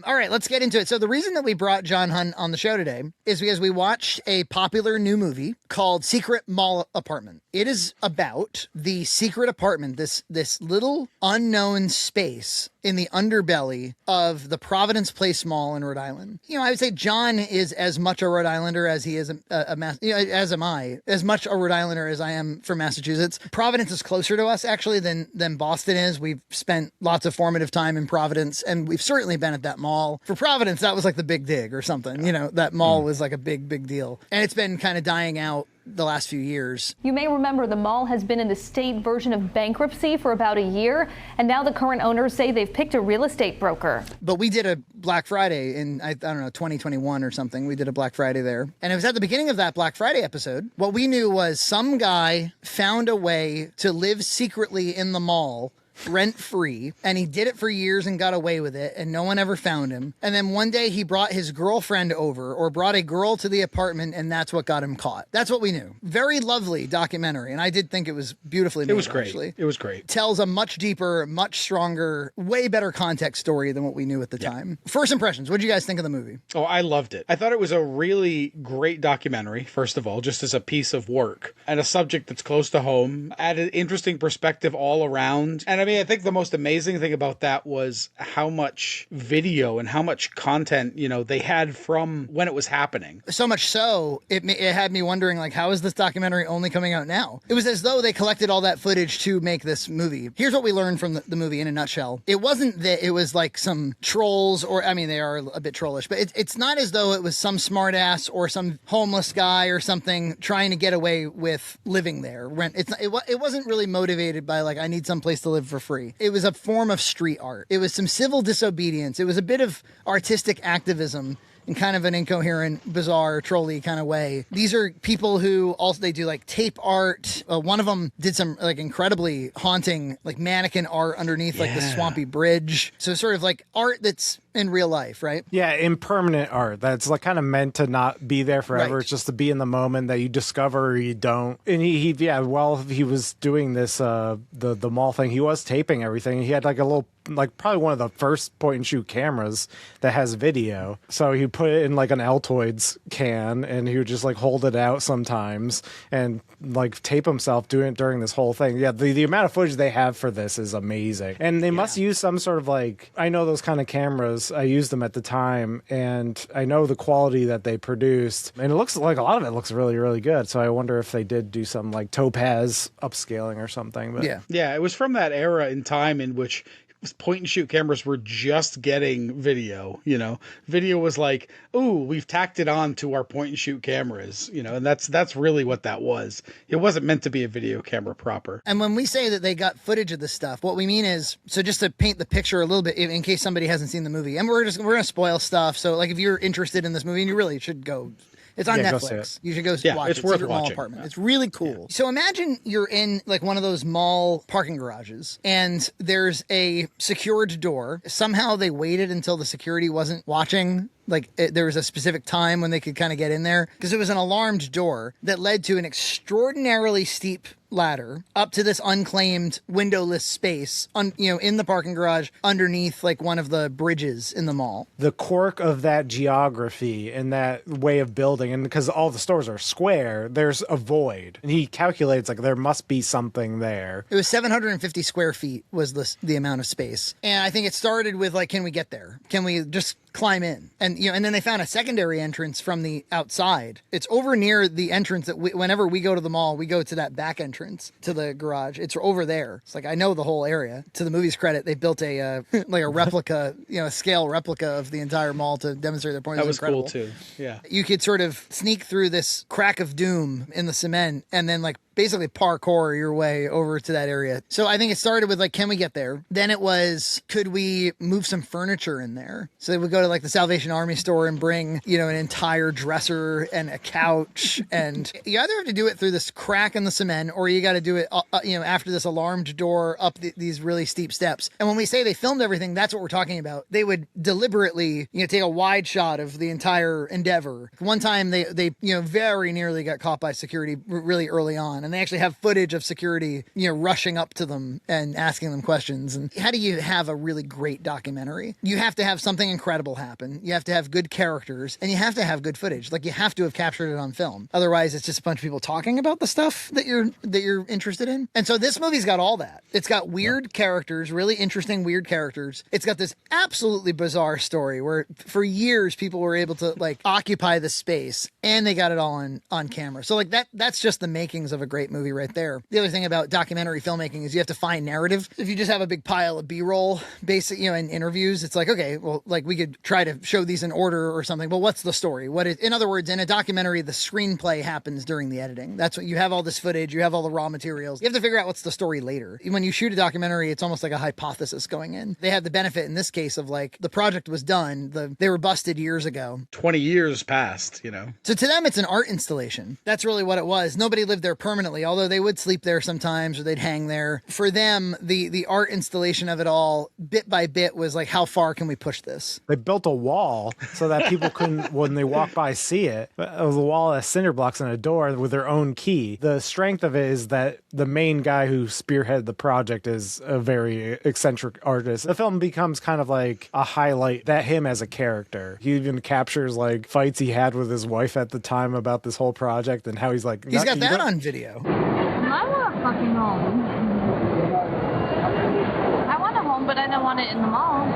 All right, let's get into it. So the reason that we brought John Hunt on the show today is because we watched a popular new movie called Secret Mall Apartment. It is about the secret apartment, this little unknown space in the underbelly of the Providence Place Mall in Rhode Island. You know, I would say John is as much a Rhode Islander as he is as am I, as much a Rhode Islander as I am from Massachusetts. Providence is closer to us actually than Boston is. We've spent lots of formative time in Providence, and we've certainly been at that mall. For Providence, that was like the big dig or something. You know, that mall was like a big deal. And it's been kind of dying out the last few years. You may remember the mall has been in the state version of bankruptcy for about a year, and now the current owners say they've picked a real estate broker. But we did a Black Friday in, I don't know, 2021 or something. We did a Black Friday there. And it was at the beginning of that Black Friday episode. What we knew was some guy found a way to live secretly in the mall rent-free, and he did it for years and got away with it, and no one ever found him. And then one day he brought his girlfriend over, or brought a girl to the apartment, and that's what got him caught. That's what we knew. Very lovely documentary, and I did think it was beautifully made. It was great. Actually. It was great. Tells a much deeper, much stronger, way better context story than what we knew at the time. First impressions, what did you guys think of the movie? Oh, I loved it. I thought it was a really great documentary, first of all, just as a piece of work, and a subject that's close to home, added interesting perspective all around. And I mean, I think the most amazing thing about that was how much video and how much content, you know, they had from when it was happening. So much so, it had me wondering, like, how is this documentary only coming out now? It was as though they collected all that footage to make this movie. Here's what we learned from the movie in a nutshell. It wasn't that it was like some trolls, or, I mean, they are a bit trollish, but it's not as though it was some smartass or some homeless guy or something trying to get away with living there. It wasn't really motivated by, like, I need some place to live for free. It was a form of street art. It was some civil disobedience. It was a bit of artistic activism in kind of an incoherent, bizarre, trolly kind of way. These are people who also, they do like tape art. One of them did some like incredibly haunting, like mannequin art underneath like the swampy bridge. So sort of like art that's in real life, right? Yeah, impermanent art that's like kind of meant to not be there forever. Right. It's just to be in the moment that you discover or you don't. And he while he was doing this, the mall thing, he was taping everything. He had like a little, like probably one of the first point and shoot cameras that has video. So he put it in like an Altoids can, and he would just like hold it out sometimes and like tape himself doing it during this whole thing. Yeah, the amount of footage they have for this is amazing. And they must use some sort of like, I know those kind of cameras. I used them at the time, and I know the quality that they produced. And it looks like a lot of it looks really, really good. So I wonder if they did do some like Topaz upscaling or something. But yeah, it was from that era in time in which point and shoot cameras were just getting video. You know, video was like, ooh, we've tacked it on to our point and shoot cameras, you know, and that's really what that was. It wasn't meant to be a video camera proper. And when we say that they got footage of this stuff, what we mean is, so just to paint the picture a little bit in case somebody hasn't seen the movie, and we're going to spoil stuff. So like if you're interested in this movie, and you really should go, it's on Netflix. You should go watch it. It's worth Secret watching. Mall Apartment. It's really cool. Yeah. So imagine you're in like one of those mall parking garages, and there's a secured door. Somehow they waited until the security wasn't watching. Like there was a specific time when they could kind of get in there, because it was an alarmed door that led to an extraordinarily steep ladder up to this unclaimed windowless space in the parking garage underneath like one of the bridges in the mall. The quirk of that geography and that way of building, and because all the stores are square, there's a void, and he calculates like there must be something there. It was 750 square feet was the amount of space, and I think it started with like, can we get there? Can we just climb in? And and then they found a secondary entrance from the outside. It's over near the entrance that whenever we go to the mall, we go to that back entrance to the garage. It's over there. It's like, I know the whole area. To the movie's credit, they built a like a replica, a scale replica of the entire mall to demonstrate their point. That was cool too. Yeah. You could sort of sneak through this crack of doom in the cement and then like basically parkour your way over to that area. So I think it started with like, can we get there? Then it was, could we move some furniture in there? So they would go to like the Salvation Army store and bring, an entire dresser and a couch. And you either have to do it through this crack in the cement, or you got to do it, after this alarmed door up these really steep steps. And when we say they filmed everything, that's what we're talking about. They would deliberately, take a wide shot of the entire endeavor. One time they very nearly got caught by security really early on. And they actually have footage of security, rushing up to them and asking them questions. And how do you have a really great documentary? You have to have something incredible happen. You have to have good characters, and you have to have good footage. Like, you have to have captured it on film. Otherwise, it's just a bunch of people talking about the stuff that you're interested in. And so this movie's got all that. It's got weird characters, really interesting weird characters. It's got this absolutely bizarre story where for years people were able to like occupy the space, and they got it all on camera. So like that's just the makings of a great movie right there. The other thing about documentary filmmaking is you have to find narrative. If you just have a big pile of B-roll, basic, in interviews, it's like, okay, well, like we could try to show these in order or something, but what's the story? In other words, in a documentary, the screenplay happens during the editing. That's what you have, all this footage, you have all the raw materials. You have to figure out what's the story later. When you shoot a documentary, it's almost like a hypothesis going in. They had the benefit in this case of like the project was done. They were busted years ago. 20 years passed, So to them, it's an art installation. That's really what it was. Nobody lived there permanently, although they would sleep there sometimes or they'd hang there. For them, the art installation of it all, bit by bit, was like, how far can we push this? They built a wall so that people couldn't, when they walk by, see it. It was a wall of cinder blocks and a door with their own key. The strength of it is that the main guy who spearheaded the project is a very eccentric artist. The film becomes kind of like a highlight that him as a character. He even captures like fights he had with his wife at the time about this whole project and how he's like... He's got that on video. I want a fucking home. I want a home, but I don't want it in the mall.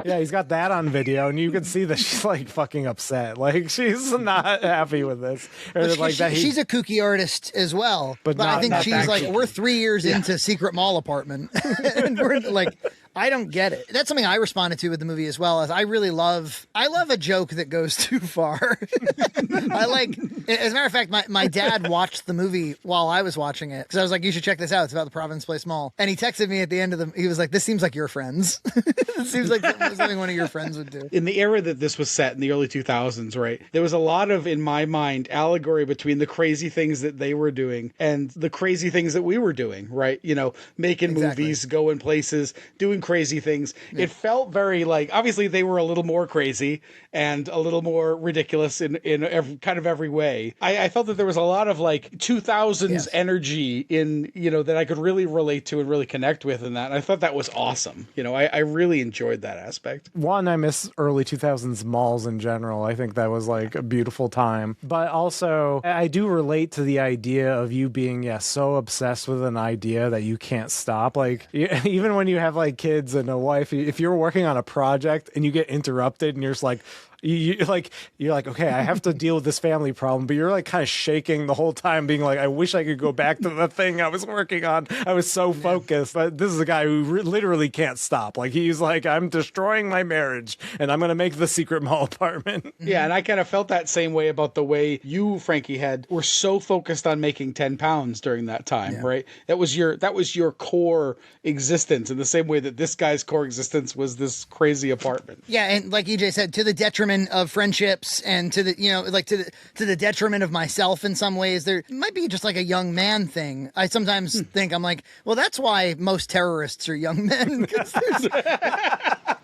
Yeah, he's got that on video, and you can see that she's like fucking upset. Like, she's not happy with this. Or like she's a kooky artist as well. But I think she's like, we're 3 years into Secret Mall Apartment. And we're like, I don't get it. That's something I responded to with the movie as well. As I love a joke that goes too far. As a matter of fact, my dad watched the movie while I was watching it, because I was like, you should check this out. It's about the Providence Place Mall. And he texted me at the end of he was like, this seems like your friends. It seems like something one of your friends would do. In the era that this was set in the early 2000s, right, there was a lot of, in my mind, allegory between the crazy things that they were doing and the crazy things that we were doing, right? Making movies, going places, doing crazy things. Yeah. It felt very like, obviously they were a little more crazy and a little more ridiculous in kind of every way. I felt that there was a lot of like 2000s energy in, that I could really relate to and really connect with in that. And I thought that was awesome. I really enjoyed that aspect. One, I miss early 2000s malls in general. I think that was like a beautiful time. But also, I do relate to the idea of you being, so obsessed with an idea that you can't stop. Like, even when you have like kids and a wife, if you're working on a project and you get interrupted and you're just like, you're like, okay, I have to deal with this family problem, but you're like kind of shaking the whole time, being like, I wish I could go back to the thing I was working on. I was so focused. But this is a guy who literally can't stop. Like, he's like, I'm destroying my marriage and I'm going to make the Secret Mall Apartment. Yeah, and I kind of felt that same way about the way you, Frankie, were so focused on making 10 pounds during that time, right? That was your core existence, in the same way that this guy's core existence was this crazy apartment. Yeah, and like EJ said, to the detriment of friendships and to the to the detriment of myself in some ways. There might be just like a young man thing. I sometimes think, I'm like, well, that's why most terrorists are young men,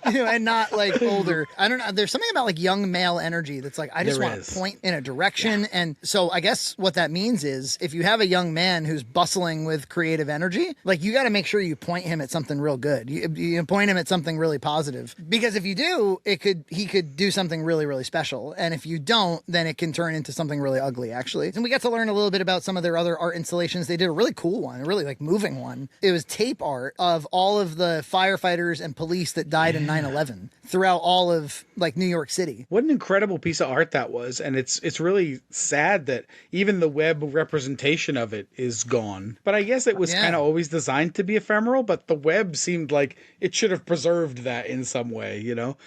and not like older. I don't know. There's something about like young male energy that's like, I just want to point in a direction. Yeah. And so I guess what that means is, if you have a young man who's bustling with creative energy, like, you got to make sure you point him at something real good. You point him at something really positive, because if you do, he could do something really, really special. And if you don't, then it can turn into something really ugly, actually. And we got to learn a little bit about some of their other art installations. They did a really cool one, a really like moving one. It was tape art of all of the firefighters and police that died in 9/11 throughout all of like New York City. What an incredible piece of art that was. And it's really sad that even the web representation of it is gone. But I guess it was kind of always designed to be ephemeral, but the web seemed like it should have preserved that in some way,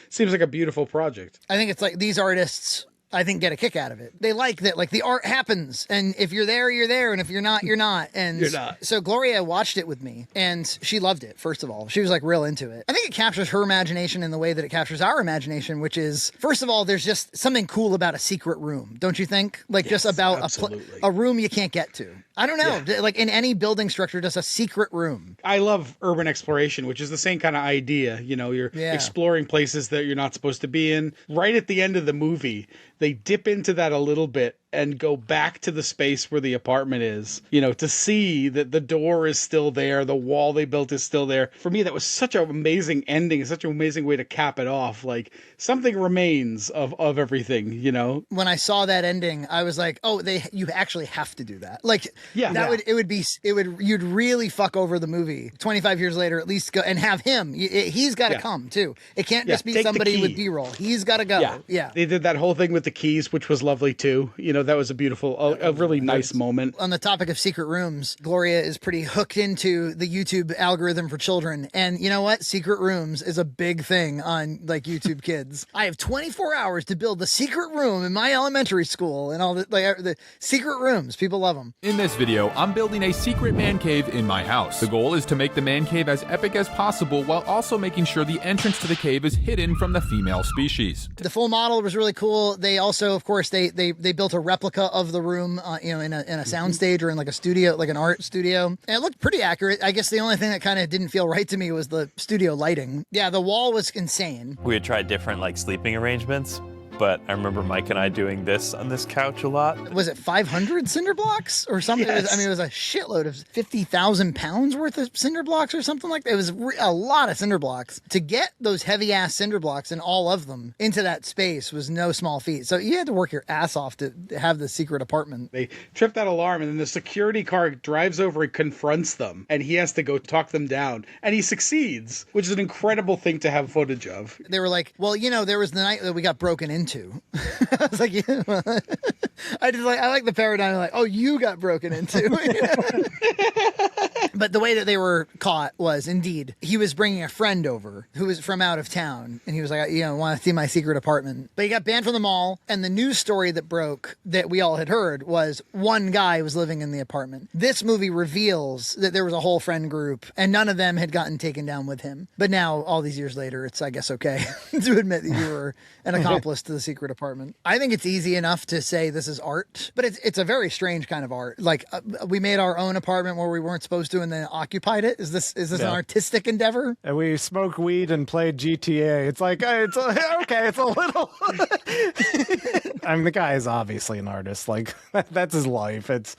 Seems like a beautiful project. I think it's like these artists, I think, get a kick out of it. They like that, like, the art happens, and if you're there, you're there, and if you're not, you're not. And you're not. So Gloria watched it with me, and she loved it, first of all. She was, like, real into it. I think it captures her imagination in the way that it captures our imagination, which is, first of all, there's just something cool about a secret room, don't you think? Like, just about a room you can't get to. I don't know. Yeah. Like, in any building structure, just a secret room. I love urban exploration, which is the same kind of idea. You're exploring places that you're not supposed to be in. Right at the end of the movie, they dip into that a little bit and go back to the space where the apartment is, you know, to see that the door is still there, the wall they built is still there. For me, that was such an amazing ending, such an amazing way to cap it off. Like, something remains of everything, you know? When I saw that ending, I was like, oh, you actually have to do that. Like, you'd really fuck over the movie 25 years later, at least go and have him. He's got to come too. It can't just be somebody with B-roll. He's got to go. Yeah. They did that whole thing with the keys, which was lovely too. You know, that was a beautiful, a really nice moment. On the topic of secret rooms, Gloria is pretty hooked into the YouTube algorithm for children. And you know what? Secret rooms is a big thing on like YouTube Kids. I have 24 hours to build the secret room in my elementary school and all the secret rooms. People love them. In this video, I'm building a secret man cave in my house. The goal is to make the man cave as epic as possible while also making sure the entrance to the cave is hidden from the female species. The full model was really cool. They also, of course, they built a replica of the room, in a soundstage or in like a studio, like an art studio. And it looked pretty accurate. I guess the only thing that kind of didn't feel right to me was the studio lighting. Yeah, the wall was insane. We had tried different like sleeping arrangements, but I remember Mike and I doing this on this couch a lot. Was it 500 cinder blocks or something? Yes. It was a shitload of 50,000 pounds worth of cinder blocks or something like that. It was a lot of cinder blocks. To get those heavy ass cinder blocks and all of them into that space was no small feat. So you had to work your ass off to have the secret apartment. They tripped that alarm and then the security car drives over and confronts them and he has to go talk them down and he succeeds, which is an incredible thing to have footage of. They were like, well, there was the night that we got broken into. I was like, I like the paradigm of like, oh, you got broken into. But the way that they were caught was indeed he was bringing a friend over who was from out of town. And he was like, want to see my secret apartment. But he got banned from the mall. And the news story that broke that we all had heard was one guy was living in the apartment. This movie reveals that there was a whole friend group and none of them had gotten taken down with him. But now, all these years later, it's, I guess, okay to admit that you were an accomplice to the secret apartment. I think it's easy enough to say this is art, but it's a very strange kind of art. Like we made our own apartment where we weren't supposed to and then occupied it. Is this an artistic endeavor? And we smoked weed and played GTA. It's like, it's a little... I mean, the guy is obviously an artist. Like, that's his life. It's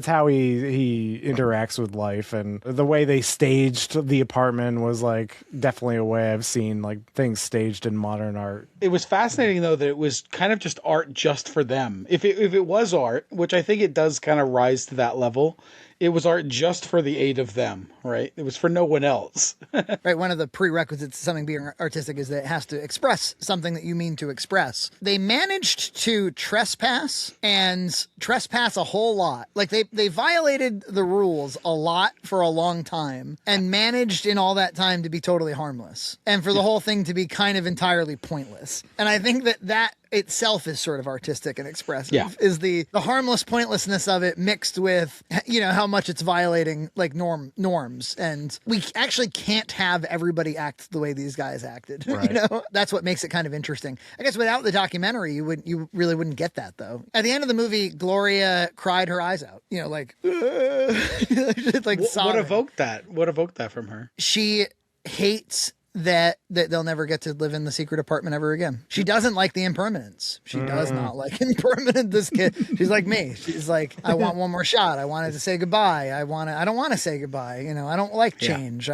how he interacts with life. And the way they staged the apartment was like definitely a way I've seen like things staged in modern art. It was fascinating though that it was kind of just art just for them. If it was art, which I think it does kind of rise to that level, it was art just for the 8 of them, right? It was for no one else. Right. One of the prerequisites to something being artistic is that it has to express something that you mean to express. They managed to trespass a whole lot. Like they violated the rules a lot for a long time and managed in all that time to be totally harmless and for the whole thing to be kind of entirely pointless. And I think that itself is sort of artistic and expressive, is the harmless pointlessness of it mixed with, how much it's violating like norms. And we actually can't have everybody act the way these guys acted. Right. That's what makes it kind of interesting. I guess without the documentary, you really wouldn't get that though. At the end of the movie, Gloria cried her eyes out, like, like what evoked that? What evoked that from her? She hates that they'll never get to live in the secret apartment ever again. She doesn't like the impermanence. She does not like impermanent, this kid. She's like me. She's like, I want one more shot. I wanted to say goodbye. I don't want to say goodbye. I don't like change.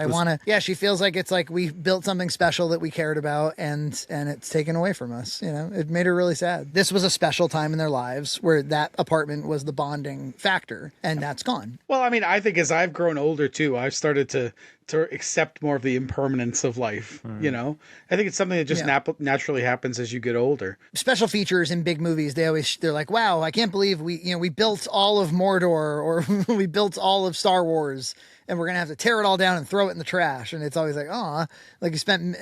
She feels like it's like we built something special that we cared about and it's taken away from us. It made her really sad. This was a special time in their lives where that apartment was the bonding factor and that's gone. Well, I mean, I think as I've grown older too, I've started to accept more of the impermanence of life. I think it's something that just naturally happens as you get older. Special features in big movies, they're like, wow, I can't believe we built all of Mordor or we built all of Star Wars and we're going to have to tear it all down and throw it in the trash. And it's always like, like you spent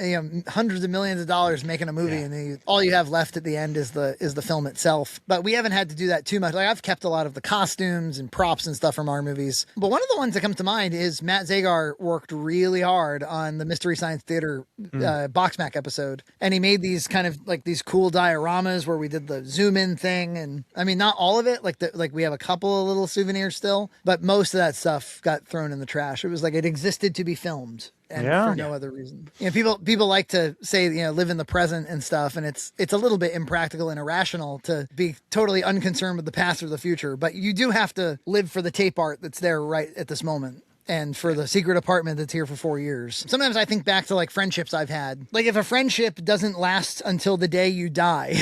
hundreds of millions of dollars making a movie and then all you have left at the end is the film itself. But we haven't had to do that too much. Like I've kept a lot of the costumes and props and stuff from our movies. But one of the ones that comes to mind is Matt Zagar worked worked really hard on the Mystery Science Theater Boxmac episode. And he made these kind of like these cool dioramas where we did the zoom in thing. And I mean, not all of it, like we have a couple of little souvenirs still, but most of that stuff got thrown in the trash. It was like it existed to be filmed. And for no other reason. People like to say, live in the present and stuff, and it's a little bit impractical and irrational to be totally unconcerned with the past or the future. But you do have to live for the tape art that's there right at this moment. And for the secret apartment that's here for 4 years. Sometimes I think back to like friendships I've had. Like if a friendship doesn't last until the day you die,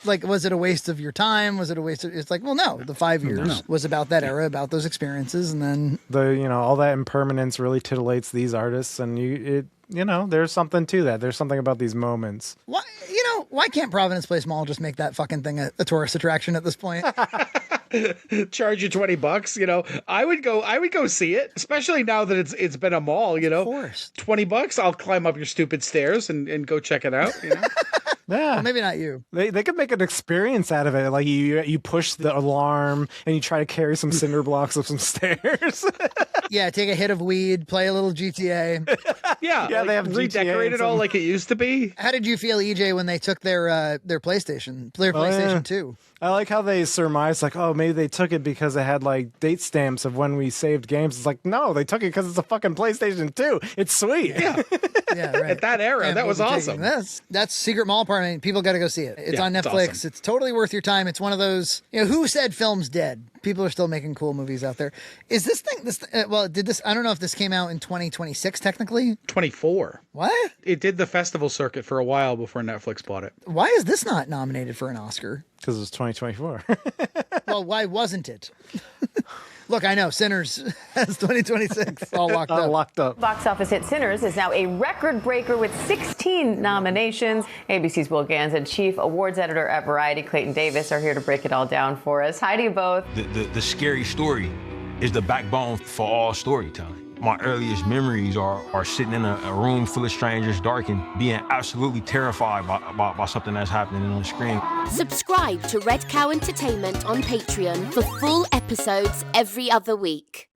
like was it a waste of your time? Was it a waste of, it's like, well, no, the 5 years was about that era, about those experiences. And then all that impermanence really titillates these artists, and there's something to that. There's something about these moments. Why can't Providence Place Mall just make that fucking thing a tourist attraction at this point? Charge you $20, I would go see it, especially now that it's been a mall, Of course. $20, I'll climb up your stupid stairs and go check it out, Yeah. Well, maybe not you. They could make an experience out of it. Like you push the alarm and you try to carry some cinder blocks up some stairs. Yeah, take a hit of weed, play a little GTA. Yeah, they have redecorate it all like it used to be. How did you feel, EJ, when they took their PlayStation 2? I like how they surmise, like, oh, maybe they took it because it had like date stamps of when we saved games. It's like, no, they took it because it's a fucking PlayStation 2. It's sweet. Yeah, yeah, right. At that era, And that we'll was be awesome. taking That's Secret Mall Apartment. People got to go see it. It's on it's Netflix. awesome. It's totally worth your time. It's one of those. Who said film's dead? People are still making cool movies out there. Is this thing? I don't know if this came out in 2026 technically. 24. What? It did the festival circuit for a while before Netflix bought it. Why is this not nominated for an Oscar? Because it was 2024. Well, why wasn't it? Look, I know Sinners has 2026 all locked up. Box office hit Sinners is now a record breaker with 16 nominations. ABC's Will Gans and Chief Awards Editor at Variety, Clayton Davis, are here to break it all down for us. Hi to you both. The scary story is the backbone for all storytelling. My earliest memories are sitting in a room full of strangers, dark, and being absolutely terrified by something that's happening on the screen. Subscribe to Red Cow Entertainment on Patreon for full episodes every other week.